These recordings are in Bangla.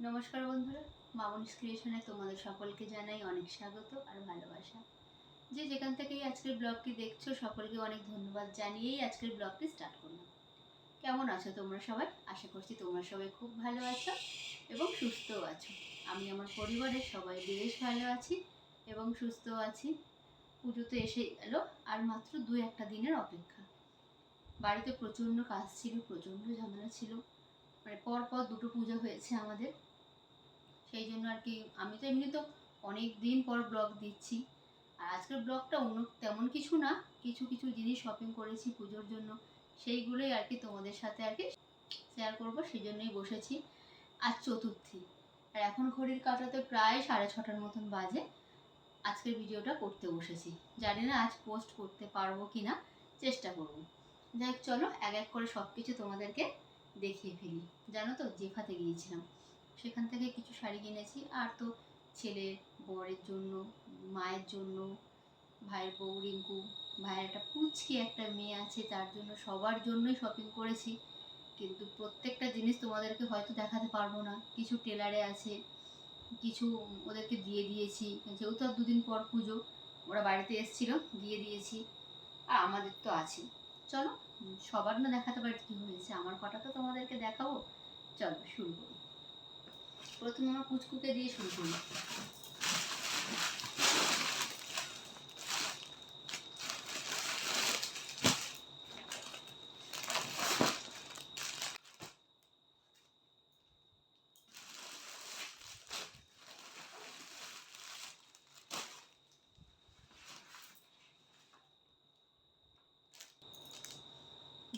নমস্কার বন্ধুরা, মামনিস ক্রিয়েশনে তোমাদের সকলকে জানাই অনেক স্বাগত আর ভালোবাসা। যে যেখান থেকেই আজকের ব্লগটি দেখছো সকলকে অনেক ধন্যবাদ জানিয়েই আজকের ব্লগটি স্টার্ট করলাম। কেমন আছো তোমরা সবাই? আশা করছি তোমরা সবাই খুব ভালো আছো এবং সুস্থও আছো। আমি আমার পরিবারের সবাই বেশ ভালো আছি এবং সুস্থও আছি। পুজো তো এসে গেল, আর মাত্র 2-1 দিনের অপেক্ষা। বাড়িতে প্রচণ্ড কাজ ছিল, প্রচণ্ড ঝামেলা ছিল, মানে পর পর 2টো পুজো হয়েছে আমাদের। সেই জন্য আর কি আমি তো এমনি তো অনেক দিন পর ব্লগ দিচ্ছি। আর আজকের ব্লগটা অন্য তেমন কিছু না, কিছু কিছু জিনিস শপিং করেছি পুজোর জন্য, সেইগুলোই আর কি তোমাদের সাথে আর কি শেয়ার করবো, সেই জন্যই বসেছি। আজ চতুর্থী, আর এখন ঘড়ির কাঁটাতে প্রায় 6:30টার মতন বাজে। আজকের ভিডিওটা করতে বসেছি, জানি না আজ পোস্ট করতে পারবো কি না, চেষ্টা করব। যাই হোক, চলো এক এক করে সব কিছু তোমাদেরকে দেখিয়ে ফেলি। জানো তো, জেফাতে গিয়েছিলাম, সেখান থেকে কিছু শাড়ি কিনেছি। আর তো ছেলের, বরের জন্য, মায়ের জন্য, ভাইয়ের বউ রিঙ্কু, ভাইয়ের একটা পুচকি একটা মেয়ে আছে, তার জন্য, সবার জন্যই শপিং করেছি। কিন্তু প্রত্যেকটা জিনিস তোমাদেরকে হয়তো দেখাতে পারবো না। কিছু টেলারে আছে, কিছু ওদেরকে দিয়ে দিয়েছি, যেহেতু আর 2 দিন পর পুজো, ওরা বাড়িতে এসেছিলো, দিয়ে দিয়েছি। আর আমাদের তো আছে। চলো, সবার না দেখাতে পারি কী হয়েছে, আমার কটা তো তোমাদেরকে দেখাবো। চলো শুরু করি। প্রথমে আমার পুচকুকে দিয়ে শুরু করি।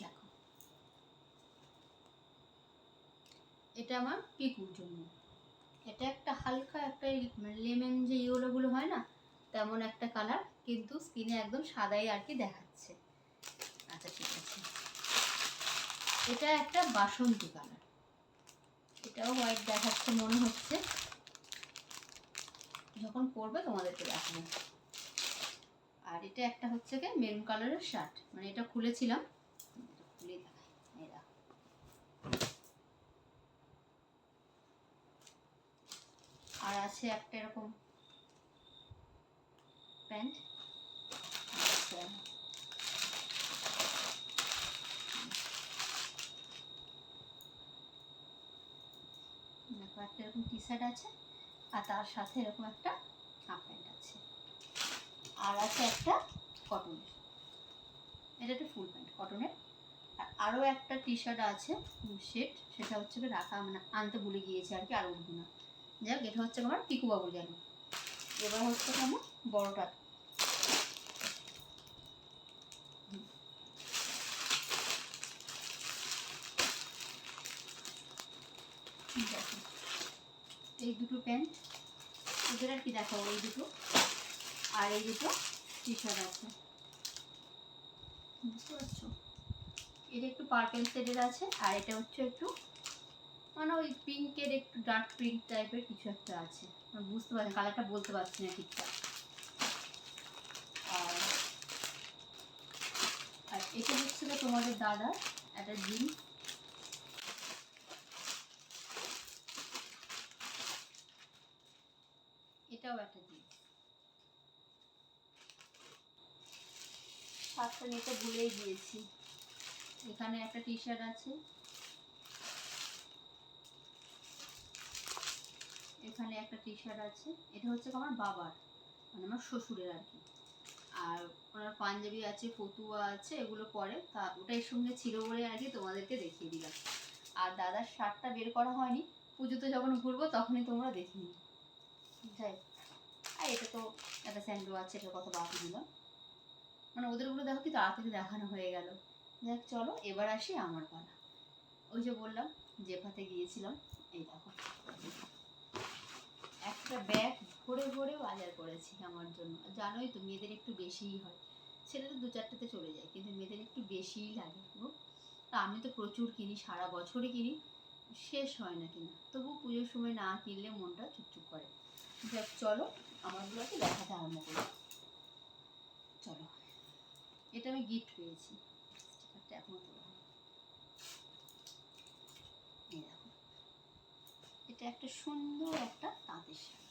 দেখো, এটা আমার পিকুর জন্য। এটা একটা হালকা একটা লেমন যে ইয়েলোগুলো হয় না, তেমন একটা কালার, কিন্তু স্কিনে একদম সাদাই আর কি দেখাচ্ছে। আচ্ছা ঠিক আছে, এটা একটা বাসন্তী কালার, এটাও হোয়াইট দেখাচ্ছে মনে হচ্ছে, যখন পরবে তোমাদেরকে দেখাবো। আর এটা একটা হচ্ছে কি মেরুন কালারের শার্ট, মানে এটা খুলেছিলাম, খুলে দেখাই। এই দেখো, আর আছে একটা এরকম প্যান্ট। দেখো, একটা এরকম টি শার্ট আছে, আর তার সাথে এরকম একটা হাফ প্যান্ট আছে। আর আছে একটা কটনের, এটা একটা ফুল প্যান্ট কটনের। আর আরও একটা টি শার্ট আছে সেট, সেটা হচ্ছে কি রাখা, মানে আনতে ভুলে গিয়েছি আর কি, আর উঠবো না। যাই হোক, এটা হচ্ছে আমার পিকুবাবুর গেল। এবার হচ্ছে আমার বড়টা। দেখো, এই দুটো প্যান্ট, ওদের আর কি দেখাবো, এই দুটো আর এই দুটো টি শার্ট আছে, বুঝতে পারছো? এটা একটু পার্পেল শেডের আছে, আর এটা হচ্ছে একটু মানে ওই পিঙ্কের একটু ডার্ক পিঙ্ক টাইপের কিছু একটা আছে, বুঝতে পারছি কালারটা, বলতে পারছি না ঠিকঠাক। আর আর এটা হচ্ছে তোমাদের দাদার একটা জিন্স, এটাও একটা জিন্স। শার্টটা নিতে ভুলেই গিয়েছি। এখানে একটা টি শার্ট আছে, এখানে একটা টি শার্ট আছে, এটা হচ্ছে আমার বাবার, মানে আমার শ্বশুরের আর কি। আর ওনার পাঞ্জাবি আছে, ফতুয়া আছে, এগুলো পরে, তা ওটাই সঙ্গে ছিল বলে আর কি তোমাদেরকে দেখিয়ে দিলাম। আর দাদার শার্টটা বের করা হয়নি, পুজোতে যখন ঘুরবো তখনই তোমরা দেখিনি। যাই, আর এটা তো একটা স্যান্ডো আছে, এটার কথা বাদ দিলাম, মানে ওদেরগুলো দেখো কি তাড়াতাড়ি দেখানো হয়ে গেল। দেখ চলো এবার আসি আমার পালা। ওই যে বললাম জেফাতে গিয়েছিলাম, এই দেখো একটা ব্যাগ ভরে ভরে বাজার করেছি আমার জন্য। জানোই তো মেয়েদের একটু বেশিই হয়, ছেলেদের 2-4টেতে চলে যায়, কিন্তু মেয়েদের একটু বেশিই লাগে গো। আমি তো প্রচুর কিনি, সারা বছরই কিনি, শেষ হয় না কিনা, তবু পুজোর সময় না কিনলে মনটা চুপচুপ করে। যাক চলো আমারগুলোকে দেখাতে আরম্ভ করি। চলো, এটা আমি গিফট পেয়েছি, স্টিকারটা এখনো তোলা হয়। এই দেখো, এটা একটা সুন্দর একটা তাঁতের শাড়ি,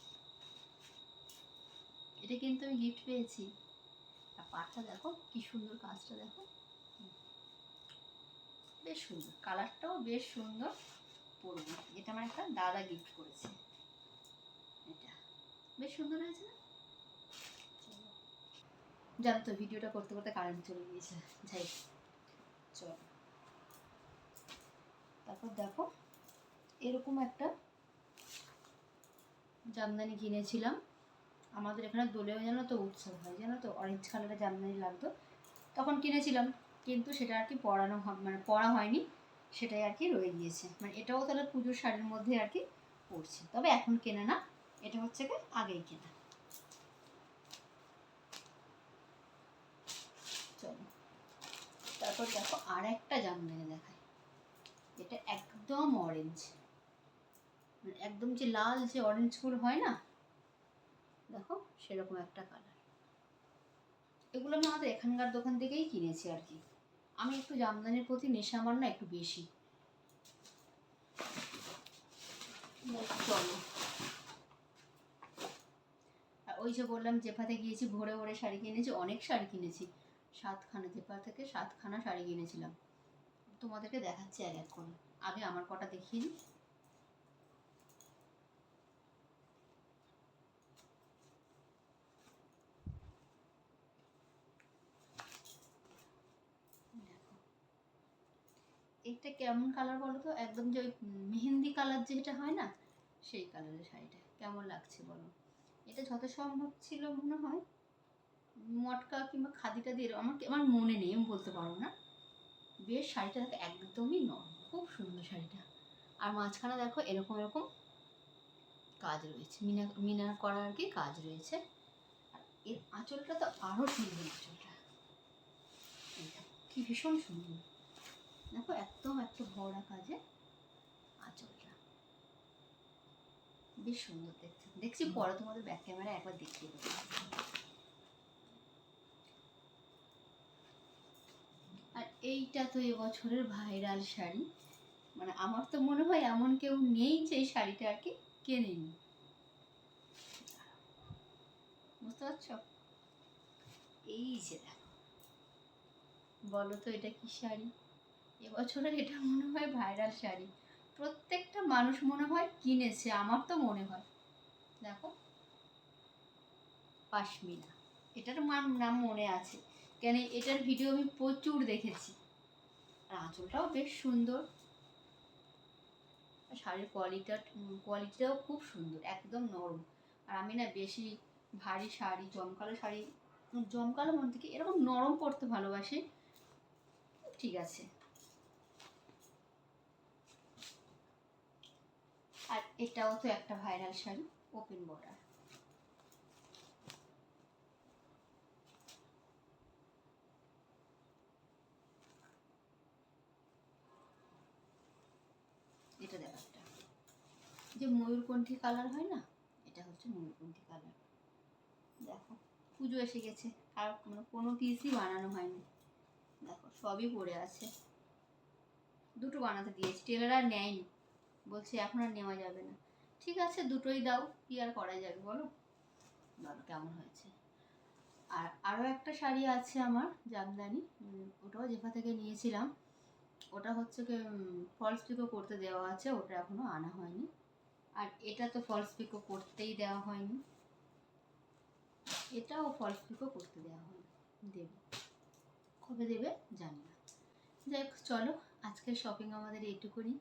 এটা কিন্তু আমি গিফট পেয়েছি। আর পাটটা দেখো কি সুন্দর, কাজটা দেখো বেশ সুন্দর, কালারটাও বেশ সুন্দর। পরবো, এটা আমার একটা দাদা গিফট করেছে। এটা বেশ সুন্দর হয়েছে না? জানো তো ভিডিওটা করতে করতে কারেন্ট চলে গিয়েছে, যাই চলো। তারপর দেখো এরকম একটা জামদানি কিনেছিলাম। আমাদের এখানে দোলেও জানো তো উৎসব হয়, জানো তো অরেঞ্জ কালারের জামদানি লাগতো, তখন কিনেছিলাম, কিন্তু সেটা আর কি পরানো মানে পরা হয়নি, সেটাই আর কি রয়ে গিয়েছে। মানে এটাও তাহলে পুজোর শাড়ির মধ্যে আর কি পড়ছে, তবে এখন কেনা না, এটা হচ্ছে কি আগেই কেনা। চলো তারপর দেখো আর একটা জামদানি দেখায়, এটা একদম অরেঞ্জ, মানে একদম যে লাল যে অরেঞ্জ ফুল হয় না, দেখো সেরকম একটা কালার। এগুলো আমি আমাদের এখানকার দোকান থেকেই কিনেছি আর কি। আমি একটু জামদানির প্রতি নেশা আমার না একটু বেশি। চলো, আর ওই যে বললাম জেফাতে গিয়েছি, ভোরে ভোরে শাড়ি কিনেছি, অনেক শাড়ি কিনেছি, 7খানা, জেফা থেকে 7খানা শাড়ি কিনেছিলাম। তোমাদেরকে দেখাচ্ছি এক এক করে, আগে আমার কটা দেখিয়ে নিই। এটা কেমন কালার বলো তো, একদম যে ওই মেহেন্দি কালার যেটা হয় না, সেই কালারের শাড়িটা কেমন লাগছে বলো। এটা যত সম্ভব ছিল মনে হয় মটকা কিংবা খাদিটা দিয়ে, আমার মনে নেই, আমি বলতে পারবো না। বেশ শাড়িটা দেখো একদমই নরম, খুব সুন্দর শাড়িটা। আর মাঝখানে দেখো এরকম এরকম কাজ রয়েছে, মিনা মিনা করা আর কি কাজ রয়েছে। আর এর আঁচলটা তো আরও সুন্দর, আঁচলটা কি ভীষণ সুন্দর, দেখো একদম একটা ভরা কাজে আঁচলটা বেশ সুন্দর দেখতে। দেখছি পরে তোমাদের ব্যাক ক্যামেরা একবার দেখিয়ে দেবো। আর এইটা তো এবছরের ভাইরাল শাড়ি, মানে আমার তো মনে হয় এমন কেউ নেই যে এই শাড়িটা আর কি কেনেনি, বুঝতে পারছো? এই যে দেখো, বলো তো এটা কি শাড়ি? এবছরের এটা মনে হয় ভাইরাল শাড়ি, প্রত্যেকটা মানুষ মনে হয় কিনেছে, আমার তো মনে হয়। দেখো পাশমিনা, এটার নাম মনে আছে, কেন এটার ভিডিও আমি প্রচুর দেখেছি। আর আঁচলটাও বেশ সুন্দর, শাড়ির কোয়ালিটিটাও খুব সুন্দর, একদম নরম। আর আমি না বেশি ভারী শাড়ি, জমকালো শাড়ি, জমকালো মন থেকে এরকম নরম পরতে ভালোবাসি। ঠিক আছে, আর এটাও তো একটা ভাইরাল শাড়ি, ওপেন বর্ডার। এটা দেখো একটা যে ময়ূরকণ্ঠী কালার হয় না, এটা হচ্ছে ময়ূরকণ্ঠী কালার। দেখো পুজো এসে গেছে, আর কোনো পিসই বানানো হয়নি, দেখো সবই পড়ে আছে। দুটো বানাতে দিয়েছি, টেলার আর নেয়নি, বলছে এখন আর নেওয়া যাবে না। ঠিক আছে দুটোই দাও, কি আর করা যাবে বলো। বলো কেমন হয়েছে। আর আরও একটা শাড়ি আছে আমার জামদানি, ওটাও জেফা থেকে নিয়েছিলাম, ওটা হচ্ছে কি ফলস পিকো করতে দেওয়া আছে, ওটা এখনও আনা হয়নি। আর এটা তো ফলস পিকো করতেই দেওয়া হয়নি, এটাও ফলস পিকো করতে দেওয়া হয়নি, দেবে, কবে দেবে জানি না। যাই হোক চলো, আজকের শপিং আমাদের এইটুকুনি।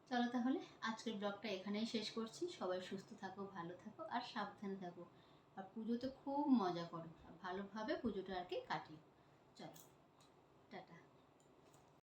চলো তাহলে আজকের ব্লগটা এখানেই শেষ করছি। সবাই সুস্থ থাকো, ভালো থাকো আর সাবধানে থাকো। আর পুজোতে খুব মজা করো, আর ভালোভাবে পুজোটা আর কি কাটিও। চলো টাটা।